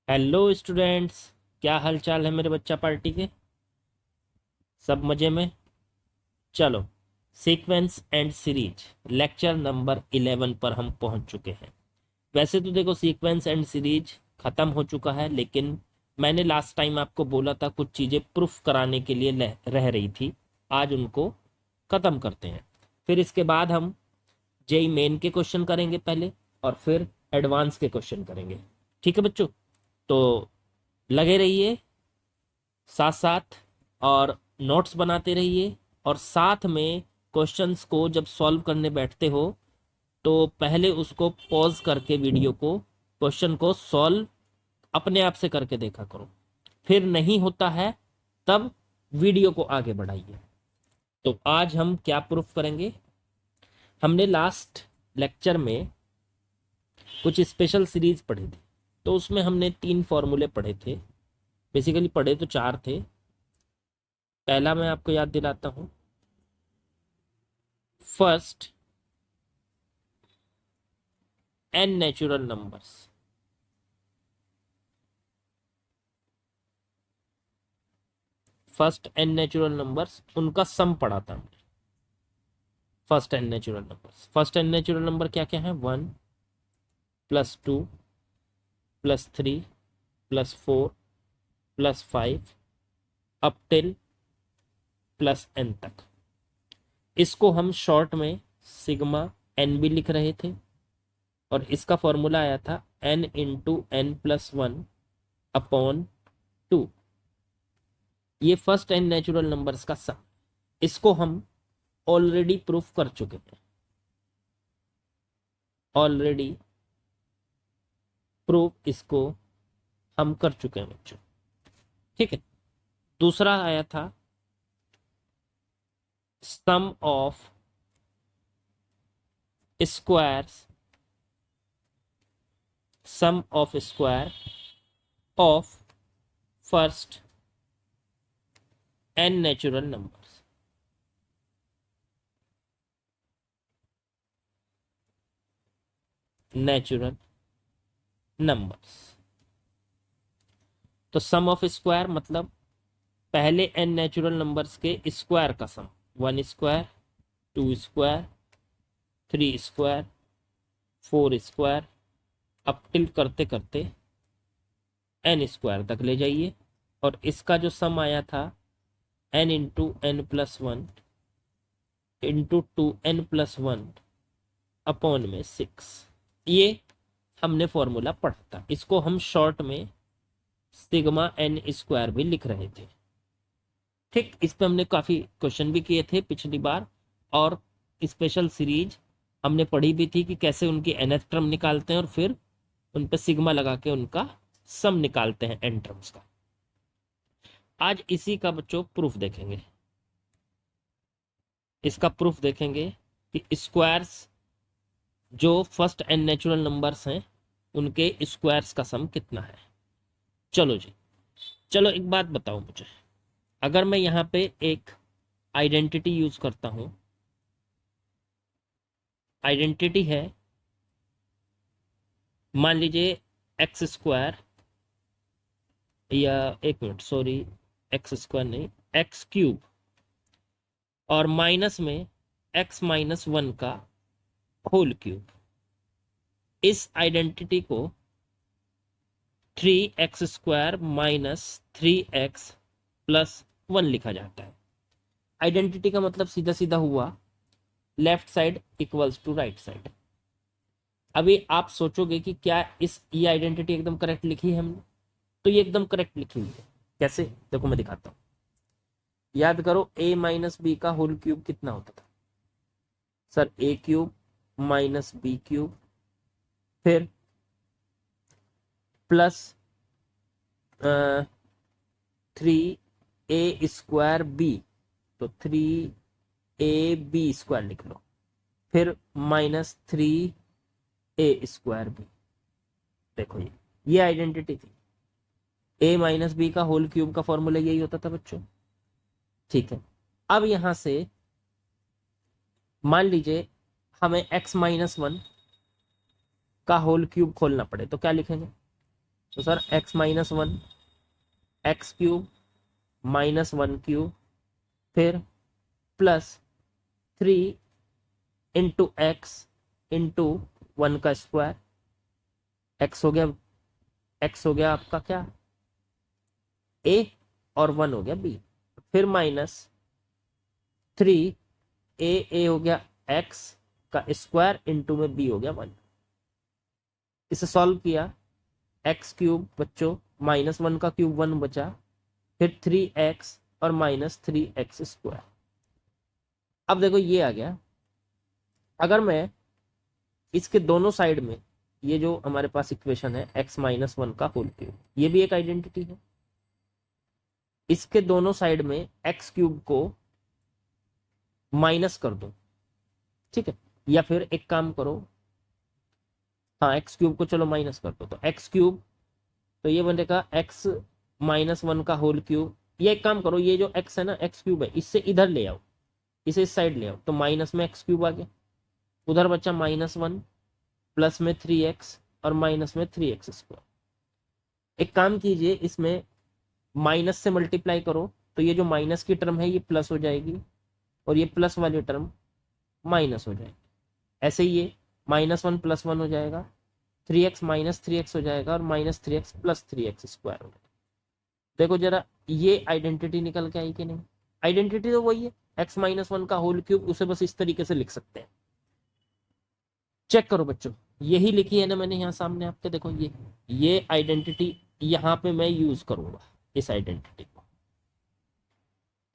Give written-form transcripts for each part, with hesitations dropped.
Hello students, क्या हाल चाल है मेरे बच्चा पार्टी के। सब मज़े में। चलो, sequence and series lecture number 11 पर हम पहुंच चुके हैं। वैसे तो देखो, सीक्वेंस एंड सीरीज ख़त्म हो चुका है, लेकिन मैंने लास्ट टाइम आपको बोला था कुछ चीज़ें प्रूफ कराने के लिए रह रही थी। आज उनको ख़त्म करते हैं। फिर इसके बाद हम जेई मेन के क्वेश्चन करेंगे पहले, और फिर एडवांस के क्वेश्चन करेंगे। ठीक है बच्चों, तो लगे रहिए साथ साथ, और नोट्स बनाते रहिए। और साथ में क्वेश्चंस को जब सॉल्व करने बैठते हो तो पहले उसको पॉज करके वीडियो को, क्वेश्चन को सॉल्व अपने आप से करके देखा करो। फिर नहीं होता है तब वीडियो को आगे बढ़ाइए। तो आज हम क्या प्रूफ करेंगे। हमने लास्ट लेक्चर में कुछ स्पेशल सीरीज पढ़ी थी, तो उसमें हमने 3 फॉर्मूले पढ़े थे। बेसिकली पढ़े तो 4 थे। पहला मैं आपको याद दिलाता हूं। First, N natural numbers. First N natural numbers, उनका सम पढ़ा था हमने। फर्स्ट एन नेचुरल नंबर क्या क्या है? 1 + 2 +3 +4 +5 अप टिल +n तक। इसको हम शॉर्ट में सिग्मा एन भी लिख रहे थे, और इसका फॉर्मूला आया था n × n+1/2। ये फर्स्ट एन नेचुरल नंबर्स का सम। इसको हम ऑलरेडी प्रूफ कर चुके हैं। ऑलरेडी प्रूफ इसको हम कर चुके हैं बच्चों। ठीक है। दूसरा आया था sum of squares, sum of square of first N natural numbers. Natural numbers, तो सम ऑफ स्क्वायर मतलब पहले एन नेचुरल नंबर्स के स्क्वायर का sum. 1 square, 2 square, 3 square, 4 square, up till करते करते एन स्क्वायर तक ले जाइए। और इसका जो सम आया था n × n+1 × 2n+1/6। ये हमने फॉर्मूला पढ़ा था। इसको हम शॉर्ट में सिग्मा एन स्क्वायर भी लिख रहे थे। ठीक, इस पे हमने काफ़ी क्वेश्चन भी किए थे पिछली बार। और स्पेशल सीरीज हमने पढ़ी भी थी कि कैसे उनकी nth टर्म निकालते हैं और फिर उन पे सिग्मा लगा के उनका सम निकालते हैं एन टर्म्स का। आज इसी का बच्चों प्रूफ देखेंगे। इसका प्रूफ देखेंगे कि स्क्वायर्स जो फर्स्ट एन नेचुरल नंबर्स हैं उनके स्क्वायर्स का सम कितना है। चलो जी, चलो एक बात बताओ मुझे। अगर मैं यहाँ पे एक आइडेंटिटी यूज करता हूँ, आइडेंटिटी है, मान लीजिए x² या एक मिनट सॉरी, x² नहीं, x³ और माइनस में x-1 का होल क्यूब। इस आइडेंटिटी को 3x² - 3x+1 लिखा जाता है। आइडेंटिटी का मतलब सीधा सीधा हुआ left side equals to right side. अभी आप सोचोगे कि क्या ये आइडेंटिटी एकदम करेक्ट लिखी है हमने? तो ये एकदम करेक्ट लिखी हुई है। कैसे? देखो मैं दिखाता हूँ। याद करो, a - b का होल क्यूब कितना होता था सर? a³ - b³, फिर प्लस 3a² तो 3ab² लिख लो, फिर -3a²b। देखो ये आइडेंटिटी थी। a - b का होल क्यूब का फॉर्मूला यही होता था बच्चों। ठीक है। अब यहां से मान लीजिए हमें x - 1 का होल क्यूब खोलना पड़े, तो क्या लिखेंगे? तो sir x minus one, x cube minus one cube, फिर plus 3 into x into one का स्क्वायर। एक्स हो गया, एक्स हो गया आपका क्या ए, और वन हो गया बी। फिर माइनस 3 ए हो गया एक्स का स्क्वायर इंटू में बी हो गया वन। इसे सॉल्व किया, एक्स क्यूब बच्चों माइनस वन का क्यूब वन बचा, फिर 3x और माइनस 3x स्क्वायर। अब देखो ये आ गया। अगर मैं इसके दोनों साइड में, ये जो हमारे पास इक्वेशन है x माइनस वन का होल क्यूब, ये भी एक आइडेंटिटी है। इसके दोनों साइड में x क्यूब को माइनस कर दो, ठीक है, या फिर एक काम करो, हाँ एक्स क्यूब को चलो माइनस कर दो, तो एक्स क्यूब, तो ये बनेगा एक्स माइनस वन का होल क्यूब। ये एक काम करो, ये जो एक्स है ना, एक्स क्यूब है, इससे इधर ले आओ, इसे इस साइड ले आओ, तो माइनस में एक्स क्यूब आ गया, उधर बचा माइनस वन, प्लस में 3x और माइनस में 3x स्क्वायर। एक काम कीजिए, इसमें माइनस से मल्टीप्लाई करो, तो ये जो माइनस की टर्म है ये प्लस हो जाएगी, और ये प्लस वाली टर्म माइनस हो जाएगी। ऐसे ही ये माइनस वन प्लस वन हो जाएगा, 3x माइनस 3x हो जाएगा, और minus 3x plus 3x square हो जाएगा। देखो जरा ये आइडेंटिटी निकल के आई कि नहीं? आइडेंटिटी तो वही है, x माइनस वन का होल क्यूब, उसे बस इस तरीके से लिख सकते हैं। चेक करो बच्चों, यही लिखी है ना मैंने यहाँ सामने आपके, देखो ये आइडेंटिटी यहाँ पे मैं यूज करूंगा। इस आइडेंटिटी को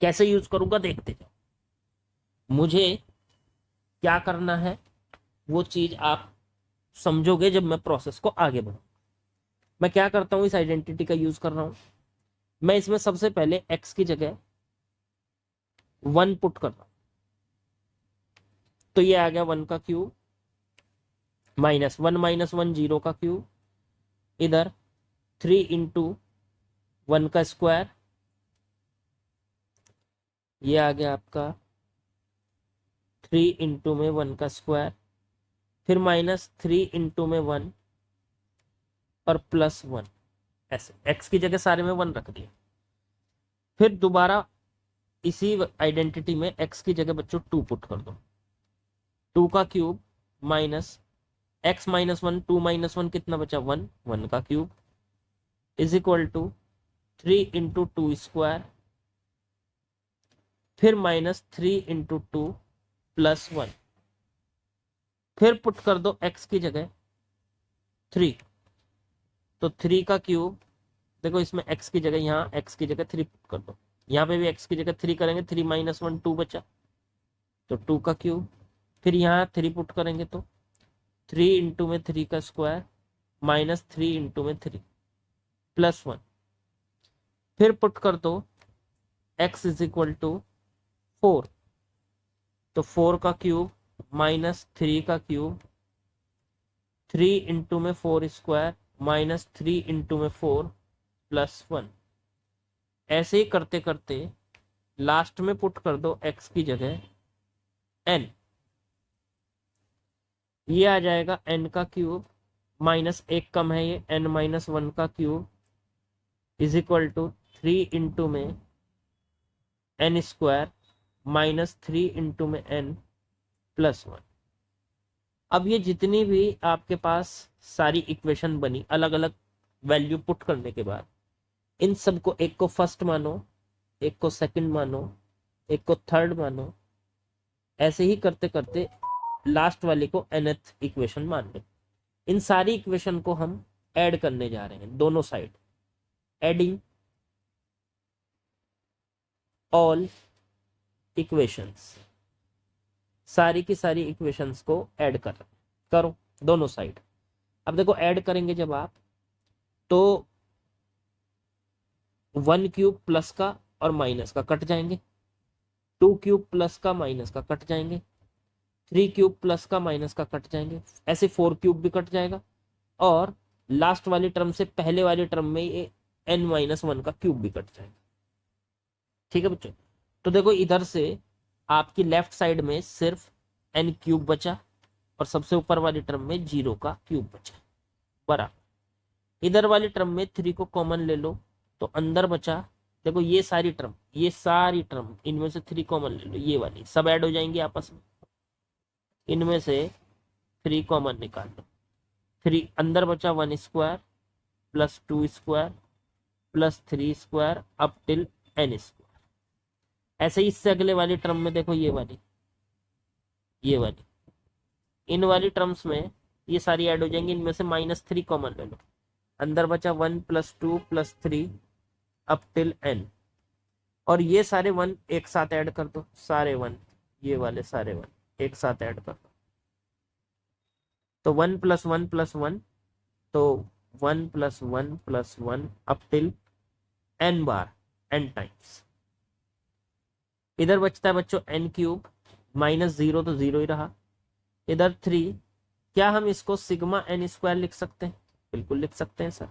कैसे यूज करूंगा देखते जाओ। मुझे क्या करना है वो चीज आप समझोगे जब मैं प्रोसेस को आगे बढ़ाऊं। मैं क्या करता हूं, इस आइडेंटिटी का यूज कर रहा हूं। मैं इसमें सबसे पहले x की जगह वन पुट कर रहा हूं, तो ये आ गया वन का क्यूब, माइनस वन जीरो का क्यूब, इधर 3 इंटू वन का स्क्वायर, ये आ गया आपका 3 इंटू में वन का स्क्वायर, फिर माइनस 3 इंटू में वन और प्लस वन। ऐसे x की जगह सारे में वन रख दिया। फिर दोबारा इसी आइडेंटिटी में x की जगह बच्चों 2 पुट कर दो, 2 का cube minus x minus one, 2 minus one कितना बचा, वन, वन का cube is equal to 3 into two square, फिर minus 3 into two plus one. फिर पुट कर दो x की जगह 3, तो 3 का क्यूब, देखो इसमें x की जगह, यहाँ x की जगह 3 पुट कर दो, यहाँ पे भी x की जगह 3 करेंगे, 3 माइनस वन 2 बचा, तो 2 का क्यूब, फिर यहाँ 3 पुट करेंगे तो 3 इंटू में 3 का स्क्वायर माइनस 3 इंटू में 3 प्लस वन। फिर पुट कर दो x इज इक्वल टू 4, तो 4 का क्यूब माइनस 3 का क्यूब, 3 इंटू में 4 स्क्वायर माइनस 3 इंटू में 4 प्लस वन। ऐसे ही करते करते लास्ट में पुट कर दो x की जगह n, ये आ जाएगा n का क्यूब माइनस एक कम है, ये n माइनस वन का cube is equal to 3 into में n स्क्वायर माइनस 3 इंटू में n प्लस वन। अब ये जितनी भी आपके पास सारी इक्वेशन बनी अलग अलग वैल्यू पुट करने के बाद, इन सबको एक को फर्स्ट मानो, एक को सेकंड मानो, एक को थर्ड मानो, ऐसे ही करते करते लास्ट वाले को nth इक्वेशन मान लो। इन सारी इक्वेशन को हम ऐड करने जा रहे हैं दोनों साइड, एडिंग ऑल इक्वेशंस, सारी की सारी इक्वेशंस को ऐड करो दोनों साइड। अब देखो ऐड करेंगे जब आप, तो वन क्यूब प्लस का और माइनस का कट जाएंगे, 2 क्यूब प्लस का माइनस का कट जाएंगे, 3 क्यूब प्लस का माइनस का कट जाएंगे, ऐसे 4 क्यूब भी कट जाएगा, और लास्ट वाली टर्म से पहले वाली टर्म में ये n माइनस वन का क्यूब भी कट जाएगा। ठीक है बच्चों, तो देखो इधर से आपकी लेफ्ट साइड में सिर्फ n क्यूब बचा, और सबसे ऊपर वाली टर्म में 0 का क्यूब बचा, बराबर। इधर वाली टर्म में 3 को कॉमन ले लो तो अंदर बचा, देखो ये सारी टर्म इनमें से 3 कॉमन ले लो, ये वाली सब ऐड हो जाएंगी आपस में, इनमें से 3 कॉमन निकाल लो। 3 अंदर बचा 1 square plus 2 square plus 3 square up till n square. ऐसे ही इससे अगले वाली टर्म में देखो ये वाली इन वाली टर्म्स में ये सारी ऐड हो जाएंगी, इनमें से -3 कॉमन ले लो, अंदर बचा 1 plus 2 plus 3 up till n, और ये सारे 1 एक साथ ऐड कर दो, सारे 1, ये वाले सारे 1 एक साथ ऐड कर दो, तो 1 प्लस 1 प्लस 1, तो 1 plus 1 plus 1 up till n बार n टाइम्स। इधर बचता है बच्चों n क्यूब, -0 तो 0 ही रहा, इधर 3, क्या हम इसको सिग्मा n स्क्वायर लिख सकते हैं? बिल्कुल लिख सकते हैं सर।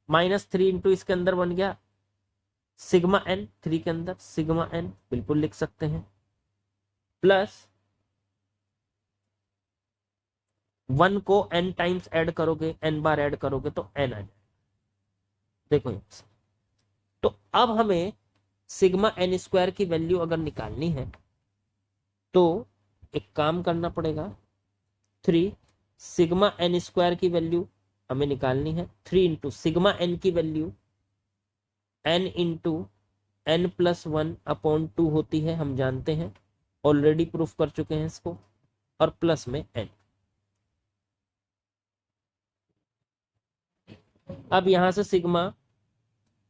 -3 इंटू इसके अंदर बन गया सिग्मा n, 3 के अंदर सिग्मा n, बिल्कुल लिख सकते हैं, प्लस 1 को n टाइम्स ऐड करोगे, n बार ऐड करोगे तो n आ जाएगा, देखो यहां से। तो अब हमें सिग्मा n स्क्वायर की वैल्यू अगर निकालनी है तो एक काम करना पड़ेगा, 3 सिग्मा n स्क्वायर की वैल्यू हमें निकालनी है, 3 इंटू सिग्मा n की value n into n plus 1 upon 2 होती है, हम जानते हैं, ऑलरेडी प्रूफ कर चुके हैं इसको, और प्लस में n। अब यहां से सिग्मा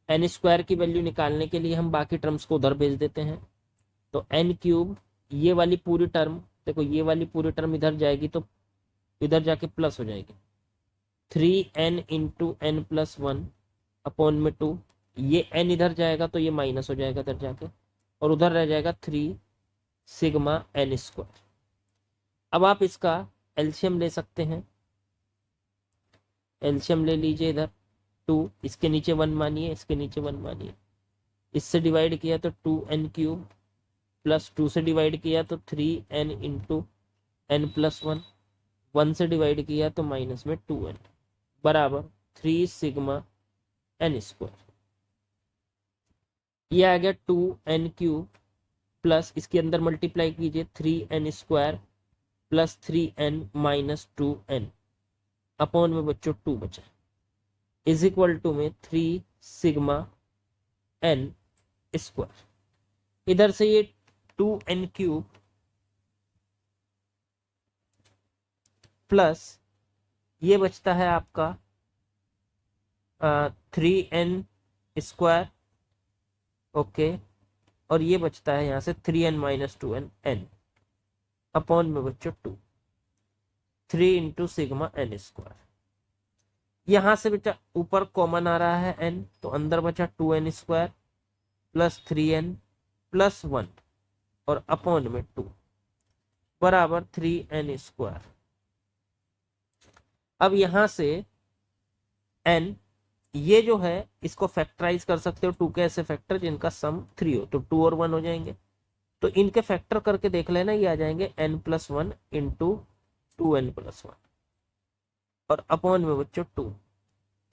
n स्क्वायर की वैल्यू निकालने के लिए हम बाकी टर्म्स को उधर भेज देते हैं, तो n क्यूब, ये वाली पूरी टर्म, देखो ये वाली पूरी टर्म इधर जाएगी तो इधर जाके प्लस हो जाएगी, 3n into n plus 1 upon में 2, ये n इधर जाएगा तो ये माइनस हो जाएगा इधर जाके, और उधर रह जाएगा 3 सिग्मा n स्क्वायर। अब आप इसका एलसीएम ले सकते हैं, एलसीएम ले लीजिए, इधर 2, इसके नीचे 1 मानिए, इसके नीचे 1 मानिए, इससे डिवाइड किया तो 2n क्यूब, प्लस 2 से डिवाइड किया तो 3n इंटू n प्लस 1, 1 से डिवाइड किया तो माइनस में 2n बराबर 3 सिग्मा n स्क्वायर। ये आ गया 2n क्यूब, प्लस इसके अंदर मल्टीप्लाई कीजिए 3n square plus 3n minus 2n upon में बच्चों 2 बचा, इज इक्वल टू में 3 सिग्मा n स्क्वायर। इधर से ये 2n क्यूब प्लस ये बचता है आपका 3n स्क्वायर, ओके, और ये बचता है यहाँ से 3n minus 2n n upon में बच्चों 2, 3 इंटू सिग्मा n स्क्वायर। यहां से बेटा ऊपर कॉमन आ रहा है n, तो अंदर बचा 2n square plus 3n plus 1 और अपॉन में 2 बराबर 3n स्क्वायर। अब यहां से n, ये जो है इसको फैक्टराइज कर सकते हो 2 के ऐसे फैक्टर जिनका सम 3 हो, तो 2 और 1 हो जाएंगे, तो इनके फैक्टर करके देख लेना, ये आ जाएंगे n plus 1 into 2n plus 1 और अपॉन में बच्चों 2,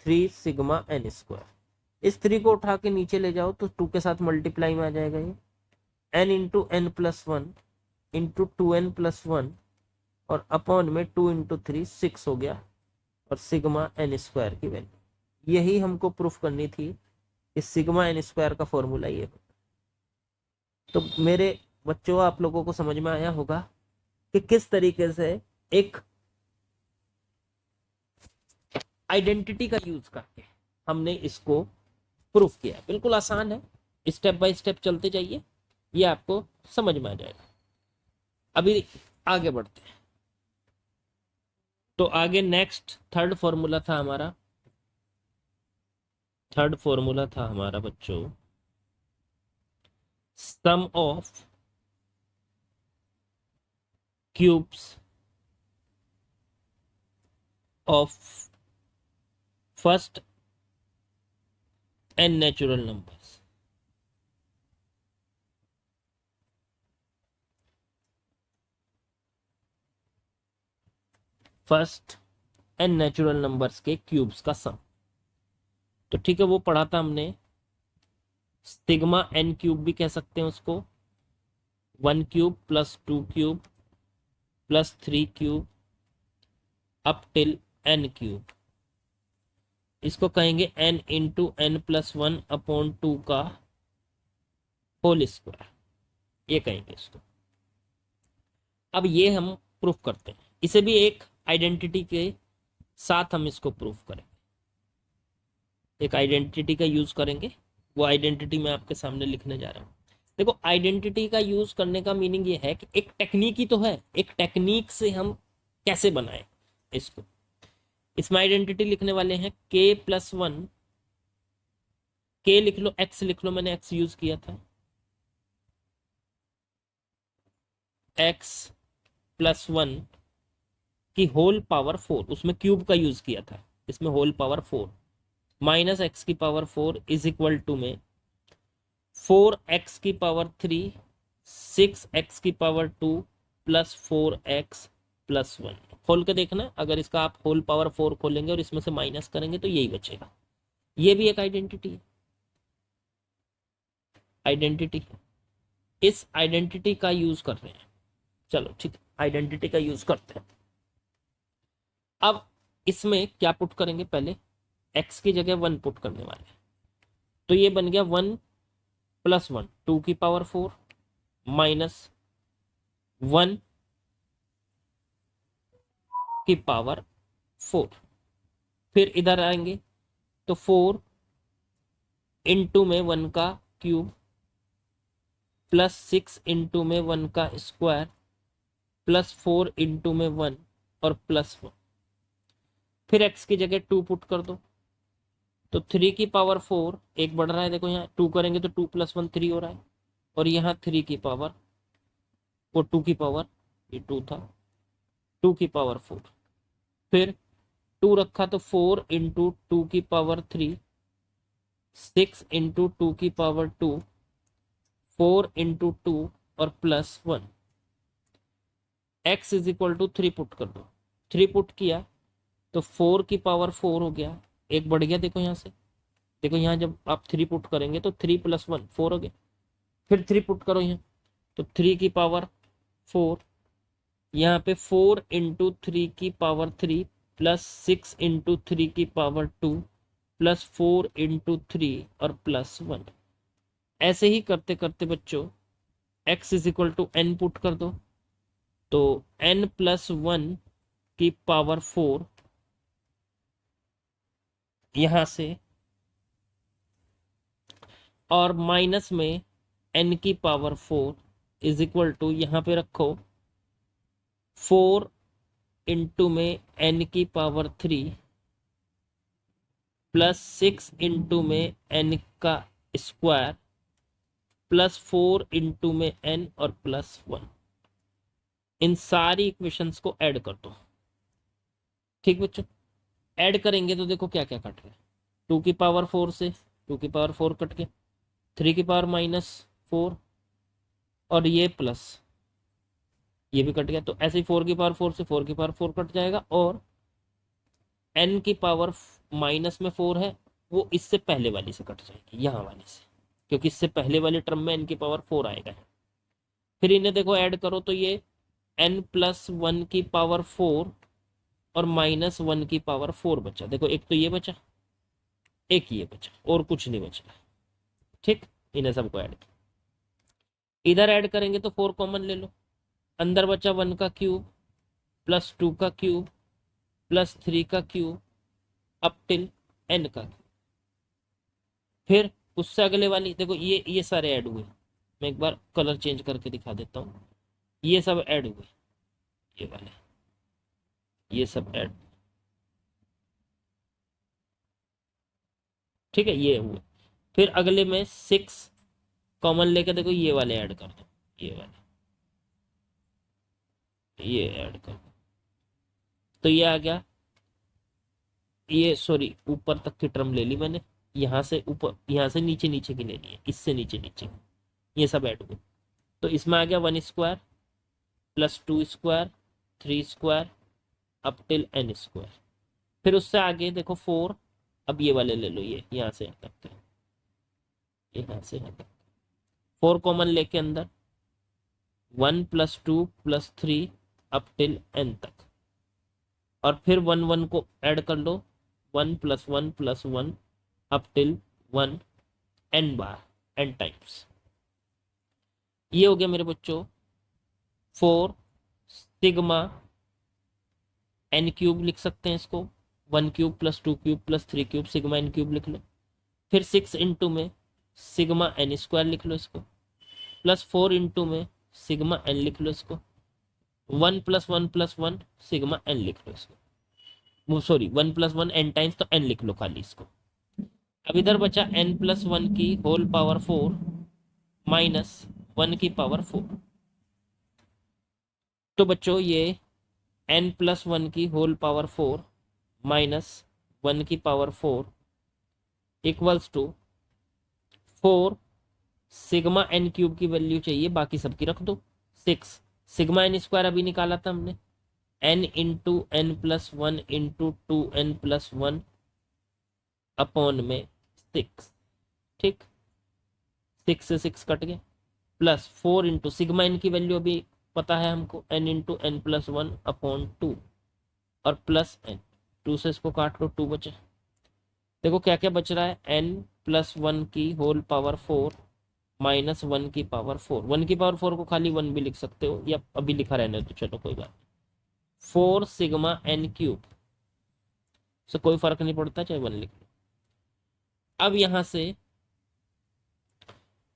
3 सिग्मा n स्क्वायर। इस 3 को उठा के नीचे ले जाओ तो 2 के साथ मल्टीप्लाई में आ जाएगा, ये n into n plus 1 into 2n plus 1 और अपॉन में 2 इंटू 3 6 हो गया, और सिग्मा n स्क्वायर की वैल्यू यही हमको प्रूफ करनी थी, इस सिग्मा n स्क्वायर का फॉर्मूला ये। तो मेरे बच्चों आप लोगों को समझ में आया होगा कि किस तरीके से एक आइडेंटिटी का यूज करके हमने इसको प्रूफ किया। बिल्कुल आसान है, स्टेप बाय स्टेप चलते जाइए, ये आपको समझ में आ जाएगा। अभी आगे बढ़ते हैं, तो आगे नेक्स्ट थर्ड फॉर्मूला था हमारा बच्चों, sum of cubes of first n natural numbers. First n natural numbers के क्यूब्स का सम। तो ठीक है, वो पढ़ा था हमने। सिग्मा एन क्यूब भी कह सकते हैं उसको, 1 cube plus 2 cube plus 3 cube up till n cube. इसको कहेंगे n इंटू एन प्लस 1/2 का होल स्क्वायर, ये कहेंगे इसको। अब ये हम प्रूफ करते हैं, इसे भी एक आइडेंटिटी के साथ हम इसको प्रूफ करेंगे, एक आइडेंटिटी का यूज करेंगे। वो आइडेंटिटी मैं आपके सामने लिखने जा रहा हूँ। देखो, आइडेंटिटी का यूज करने का मीनिंग ये है कि एक टेक्निक ही तो है, एक टेक्निक से हम कैसे बनाए इसको। इसमें आइडेंटिटी लिखने वाले हैं k+1, k लिख लो, x लिख लो, मैंने x यूज किया था, x+1 की होल पावर 4, उसमें क्यूब का यूज किया था, इसमें होल पावर 4 माइनस एक्स की पावर 4 इज इक्वल टू में 4x की पावर 3, 6x की पावर 2 प्लस 4x+1। खोल के देखना, अगर इसका आप होल पावर 4 खोलेंगे और इसमें से माइनस करेंगे तो यही बचेगा। ये भी एक आइडेंटिटी है, आइडेंटिटी। इस आइडेंटिटी का यूज कर रहे हैं, चलो ठीक, आइडेंटिटी का यूज करते हैं। अब इसमें क्या पुट करेंगे, पहले x की जगह 1 पुट करने वाले हैं, तो ये बन गया 1+1, 2 की पावर 4 माइनस 1 की पावर 4। फिर इधर आएंगे तो 4 इंटू में 1 का क्यूब प्लस 6 इंटू में 1 का स्क्वायर प्लस 4 इंटू में 1 और प्लस 1। फिर x की जगह 2 पुट कर दो, तो 3 की पावर 4 एक बढ़ रहा है, देखो यहाँ 2 करेंगे तो 2 + 1 3 हो रहा है, और यहाँ 3 की पावर, वो 2 की पावर, ये 2 था, 2 की पावर 4। फिर 2 रखा तो 4 इंटू 2 की पावर 3, 6 इंटू 2 की पावर 2, 4 इंटू 2 और plus 1। x is equal to 3 put कर दो, 3 पुट किया तो 4 की पावर 4 हो गया, एक बढ़ गया, देखो यहाँ से, देखो यहाँ जब आप 3 पुट करेंगे तो 3 + 1 4 हो गया। फिर 3 पुट करो यहाँ, तो 3 की पावर 4, यहाँ पे 4 इंटू 3 की पावर 3 प्लस 6 इंटू 3 की पावर 2 प्लस 4 इंटू 3 और प्लस 1। ऐसे ही करते करते बच्चों x is equal to n put कर दो, तो n+1 की पावर 4 यहां से, और माइनस में n की पावर 4 इज इक्वल टू, यहां पे रखो 4 इंटू में n की पावर 3 प्लस 6 इंटू में n का स्क्वायर प्लस 4 इंटू में n और प्लस 1। इन सारी इक्वेशंस को ऐड कर दो। ठीक बच्चों, ऐड करेंगे तो देखो क्या क्या कट रहा है, 2 की पावर 4 से 2 की पावर 4 कट गया, 3 की पावर -4 और ये प्लस, ये भी कट गया, तो ऐसे ही 4 की पावर 4 से 4 की पावर 4 कट जाएगा, और n की पावर माइनस में 4 है, वो इससे पहले वाली से कट जाएगी, यहाँ वाली से, क्योंकि इससे पहले वाले टर्म में n की पावर 4 आएगा। फिर इन्हें देखो ऐड करो तो ये n+1 की पावर 4 और -1 की पावर 4 बचा, देखो एक तो ये बचा, एक ये बचा, और कुछ नहीं बचा। ठीक, इन्हें सबको ऐड किया, इधर ऐड करेंगे तो 4 कॉमन ले लो, अंदर बचा 1 का क्यूब प्लस 2 का क्यूब प्लस 3 का क्यूब अप टिल n का क्यूब। फिर उससे अगले वाली देखो, ये सारे ऐड हुए, मैं एक बार कलर चेंज करके दिखा देता हूँ, ये सब ऐड हुए, ये वाले, ये सब ऐड, ठीक है, ये हुए। फिर अगले में 6 कॉमन लेके देखो, ये वाले ऐड कर दो, ये वाले, ये ऐड कर दो, तो ये आ गया, ये सॉरी ऊपर तक की टर्म ले ली मैंने, यहाँ से ऊपर, यहाँ से नीचे नीचे की लेनी है, इससे नीचे नीचे, ये सब ऐड हुए, तो इसमें आ गया 1 square plus 2 square 3 square up till n square. फिर उससे आगे देखो 4 अब ये वाले ले लो, ये यहाँ से यहाँ तक के, यहाँ से यहाँ तक 4 कॉमन लेके अंदर 1 + 2 + 3 अप टिल n तक, और फिर 1 1 को ऐड कर लो, 1 + 1 + 1 अप टिल 1 n बार, n टाइम्स। ये हो गया मेरे बच्चों 4 सिग्मा n क्यूब, लिख सकते हैं इसको 1 cube + 2 cube + 3 cube sigma n cube लिख लो। फिर 6 इंटू में सिग्मा n स्क्वायर लिख लो इसको, प्लस 4 इंटू में सिग्मा n लिख लो इसको, 1 + 1 + 1 सिग्मा n लिख लो इसको, वो सॉरी 1 + 1 n टाइम्स, तो n लिख लो खाली इसको। अब इधर बचा n + 1 की होल पावर 4 माइनस 1 की पावर 4। तो बच्चों ये n + 1 की होल पावर 4 माइनस 1 की power 4 equals to 4 sigma n cube की वैल्यू चाहिए, बाकी सबकी रख दो 6, सिग्मा n स्क्वायर अभी निकाला था हमने, n into n + 1 into 2n + 1 upon में 6, ठीक, 6 से 6 कट गया, प्लस 4 इंटू सिग्मा n की वैल्यू अभी पता है हमको, n इंटू n + 1 अपॉन 2 और प्लस n, 2 से इसको काट लो, 2 बचे। देखो क्या क्या बच रहा है, n + 1 की होल पावर 4 माइनस 1 की पावर 4, 1 की पावर 4 को खाली 1 भी लिख सकते हो, या अभी लिखा रहने तो चलो कोई बात, 4 सिग्मा n क्यूब से कोई फर्क नहीं पड़ता, चाहे 1 लिख लो। अब यहां से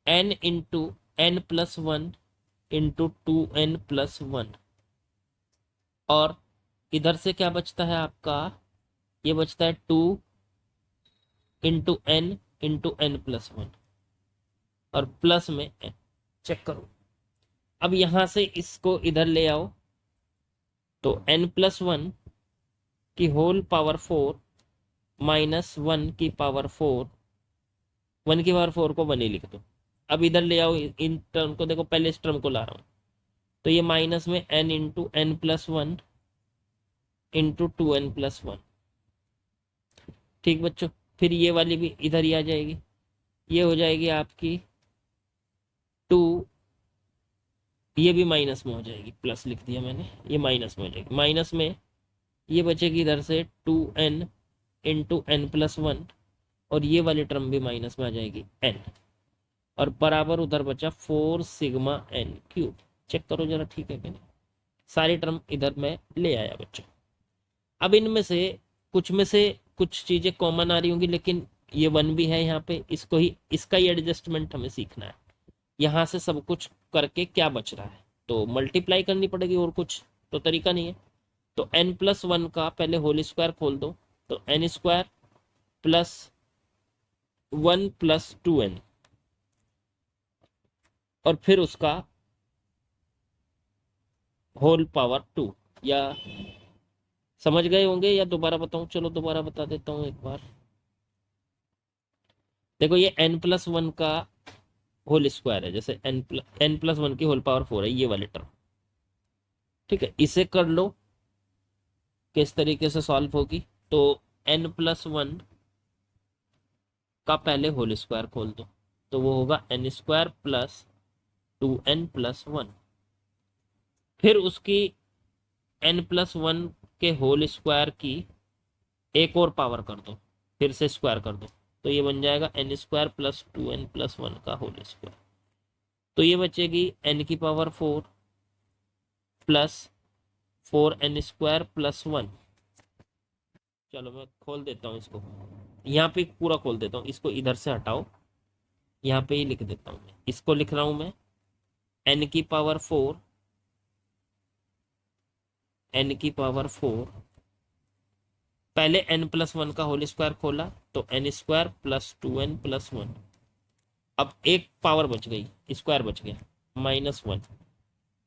n into n + 1 into 2n + 1, और इधर से क्या बचता है आपका, ये बचता है 2 इंटू n इंटू n + 1 और प्लस में n, चेक करो। अब यहां से इसको इधर ले आओ, तो n + 1 की होल पावर 4 माइनस 1 की पावर 4, 1 की पावर 4 को 1 ही लिख दो। अब इधर ले आओ इन टर्म को, देखो पहले इस टर्म को ला रहा हूं, तो ये माइनस में n into n + 1 into 2n + 1, ठीक बच्चों। फिर ये वाली भी इधर ही आ जाएगी, ये हो जाएगी आपकी 2, ये भी माइनस में हो जाएगी, प्लस लिख दिया मैंने, ये माइनस में हो जाएगी, माइनस में ये बचेगी इधर से 2n इंटू n + 1, और ये वाली टर्म भी माइनस में आ जाएगी n, और बराबर उधर बचा 4 सिग्मा n क्यूब। चेक करो जरा ठीक है कि नहीं, सारी टर्म इधर मैं ले आया बच्चों। अब इनमें से कुछ चीजें कॉमन आ रही होंगी, लेकिन ये 1 भी है यहाँ पे, इसको ही, इसका ही एडजस्टमेंट हमें सीखना है। यहाँ से सब कुछ करके क्या बच रहा है, तो मल्टीप्लाई करनी पड़ेगी, और कुछ तो तरीका नहीं है। तो n + 1 का पहले होल स्क्वायर खोल दो, तो n स्क्वायर प्लस 1 + 2n, और फिर उसका होल पावर 2, या समझ गए होंगे या दोबारा बताऊं, चलो दोबारा बता देता हूं एक बार। देखो ये n + 1 का होल स्क्वायर है, जैसे n + 1 की होल पावर 4 है ये वाली टर्म, ठीक है, इसे कर लो किस तरीके से सॉल्व होगी। तो n + 1 का पहले होल स्क्वायर खोल दो, तो वो होगा n² प्लस 2n + 1, फिर उसकी n + 1 के होल स्क्वायर की एक और पावर कर दो, फिर से स्क्वायर कर दो, तो ये बन जाएगा n² प्लस 2n + 1 का होल स्क्वायर। तो ये बचेगी n की पावर 4 प्लस 4n² + 1। चलो मैं खोल देता हूँ इसको, यहाँ पे पूरा खोल देता हूँ, इसको इधर से हटाओ, यहाँ पे ही लिख देता हूँ मैं, इसको लिख रहा हूँ मैं n की पावर 4, n की पावर 4, पहले n + 1 का होल स्क्वायर खोला, तो n² प्लस 2n + 1, अब एक पावर बच गई, स्क्वायर बच गया, -1,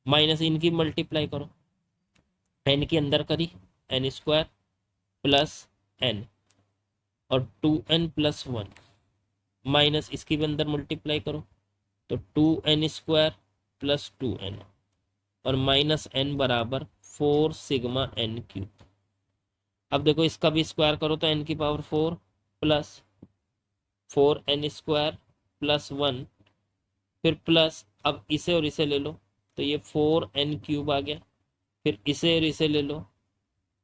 माइनस इनकी मल्टीप्लाई करो, n की अंदर करी n² प्लस n और 2n + 1, माइनस इसकी भी अंदर मल्टीप्लाई करो, तो 2n² प्लस 2n और माइनस n बराबर 4 सिग्मा n क्यूब। अब देखो इसका भी स्क्वायर करो, तो n की पावर 4 प्लस 4n² प्लस 1, फिर प्लस, अब इसे और इसे ले लो तो ये 4n³ आ गया, फिर इसे और इसे ले लो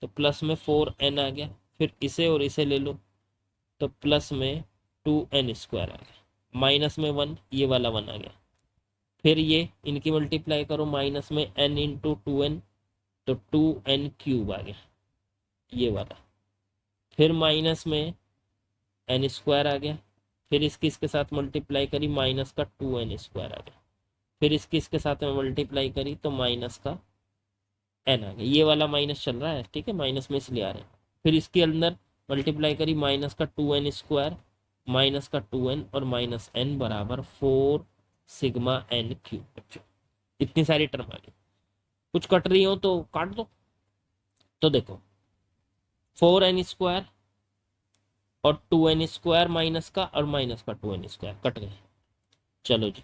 तो प्लस में 4n आ गया, फिर इसे और इसे ले लो तो प्लस में 2n² आ गया, माइनस में 1, ये वाला 1 आ गया, फिर ये इनकी मल्टीप्लाई करो, माइनस में n इंटू 2n तो 2n³ आ गया ये वाला, फिर माइनस में n² आ गया, फिर इसकी इसके साथ मल्टीप्लाई करी, माइनस का 2n² आ गया, फिर इसकी इसके साथ में मल्टीप्लाई करी तो माइनस का n आ गया, ये वाला माइनस चल रहा है, ठीक है, माइनस में इसलिए आ रहे हैं, फिर इसके अंदर मल्टीप्लाई करी, माइनस का 2n² माइनस का 2n और माइनस n बराबर 4 सिग्मा n³। इतनी सारी टर्म आ गई, कुछ कट रही हो तो काट दो। तो देखो 4n² और 2n² माइनस का और माइनस का 2n² कट गए। चलो जी,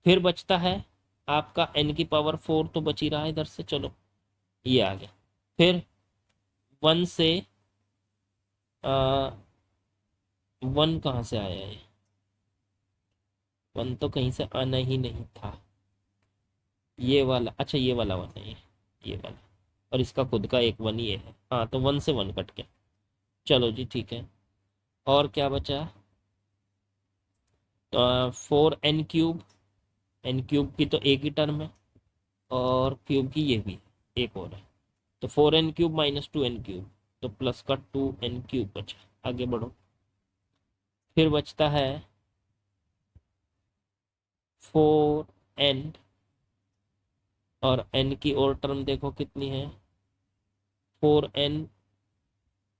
फिर बचता है आपका n⁴ तो बच ही रहा है इधर से, चलो ये आ गया, फिर 1 से 1 कहाँ से आया है, 1 तो कहीं से आना ही नहीं था, ये वाला, अच्छा ये वाला 1 है, ये वाला, और इसका खुद का एक 1 ये है, हाँ तो 1 से 1 कट गया। चलो जी ठीक है, और क्या बचा, 4n³ n³ की तो एक ही टर्म है और क्यूब की ये भी एक और है, तो 4n³ माइनस 2n³ तो प्लस का 2n³ बचा। आगे बढ़ो, फिर बचता है 4n और n की और टर्म देखो कितनी है, 4n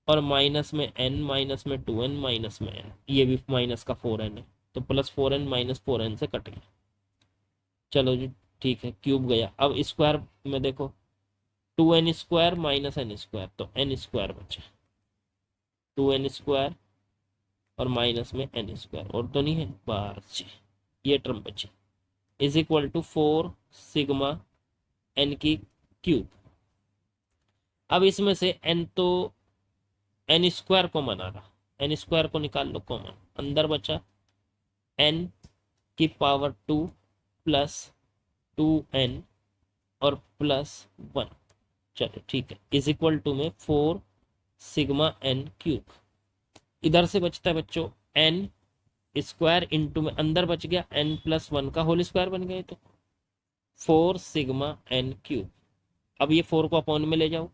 और माइनस में n, माइनस में 2n, माइनस में n, ये भी माइनस का 4n है तो प्लस 4n माइनस 4n से कट गया। चलो जी ठीक है, क्यूब गया, अब स्क्वायर में देखो 2n² माइनस n² तो n² बचा, 2n² और माइनस में n² और तो नहीं है, बस ये टर्म बची, is equal to 4 sigma n³। अब इसमें से n तो n² कॉमन आ रहा, n² को निकाल लो कॉमन, अंदर बचा n⁴ प्लस 2n और प्लस 1। चलो ठीक है, इज इक्वल टू में 4 सिग्मा n³। इधर से बचता है बच्चों n² इंटू में अंदर बच गया n+1 का होल स्क्वायर बन गया, तो 4 सिग्मा n³। अब ये 4 को अपॉन में ले जाओ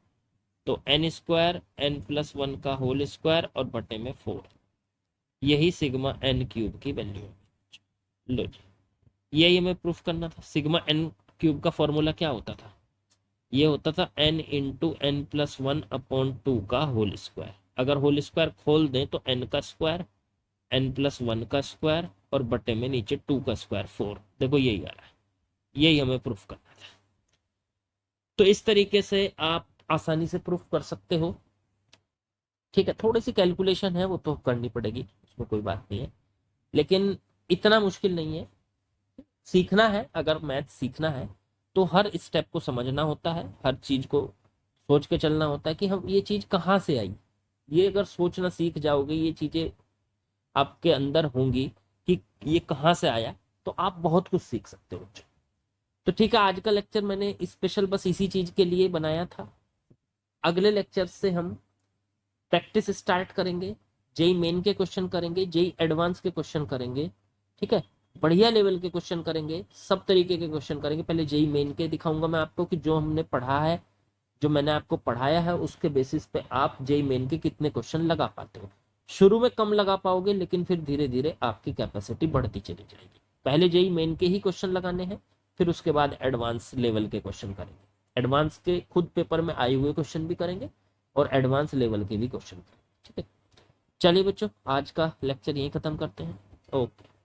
तो n² n+1 का होल स्क्वायर और बटे में 4, यही सिग्मा n³ की वैल्यू है। लो जी, यही हमें प्रूफ करना था। सिग्मा n³ का फॉर्मूला क्या होता था, ये होता था n इंटू n+1 अपॉन 2 का होल स्क्वायर, अगर होल स्क्वायर खोल दें तो n का स्क्वायर, n+1 का स्क्वायर और बटे में नीचे 2 का स्क्वायर 4। देखो यही आ रहा है, यही हमें प्रूफ करना था। तो इस तरीके से आप आसानी से प्रूफ कर सकते हो, ठीक है, थोड़ी सी कैलकुलेशन है वो तो करनी पड़ेगी, उसमें कोई बात नहीं है, लेकिन इतना मुश्किल नहीं है। सीखना है, अगर मैथ सीखना है तो हर स्टेप को समझना होता है, हर चीज को सोच के चलना होता है कि हम ये चीज कहाँ से आई, ये अगर सोचना सीख जाओगे, ये चीजें आपके अंदर होंगी कि ये कहाँ से आया, तो आप बहुत कुछ सीख सकते हो। तो ठीक है, आज का लेक्चर मैंने स्पेशल बस इसी चीज के लिए बनाया था। अगले लेक्चर से हम प्रैक्टिस स्टार्ट करेंगे, जेई मेन के क्वेश्चन करेंगे, जेई एडवांस के क्वेश्चन करेंगे, ठीक है, बढ़िया लेवल के क्वेश्चन करेंगे, सब तरीके के क्वेश्चन करेंगे। पहले जेई मेन के दिखाऊंगा मैं आपको कि जो हमने पढ़ा है, जो मैंने आपको पढ़ाया है उसके बेसिस पे आप जेई मेन के कितने क्वेश्चन लगा पाते हो। शुरू में कम लगा पाओगे, लेकिन फिर धीरे धीरे आपकी कैपेसिटी बढ़ती चली जाएगी। पहले जेई मेन के ही क्वेश्चन लगाने हैं, फिर उसके बाद एडवांस लेवल के क्वेश्चन करेंगे, एडवांस के खुद पेपर में आए हुए क्वेश्चन भी करेंगे और एडवांस लेवल के भी क्वेश्चन करेंगे, ठीक है। चलिए बच्चों, आज का लेक्चर यहीं खत्म करते हैं। ओके।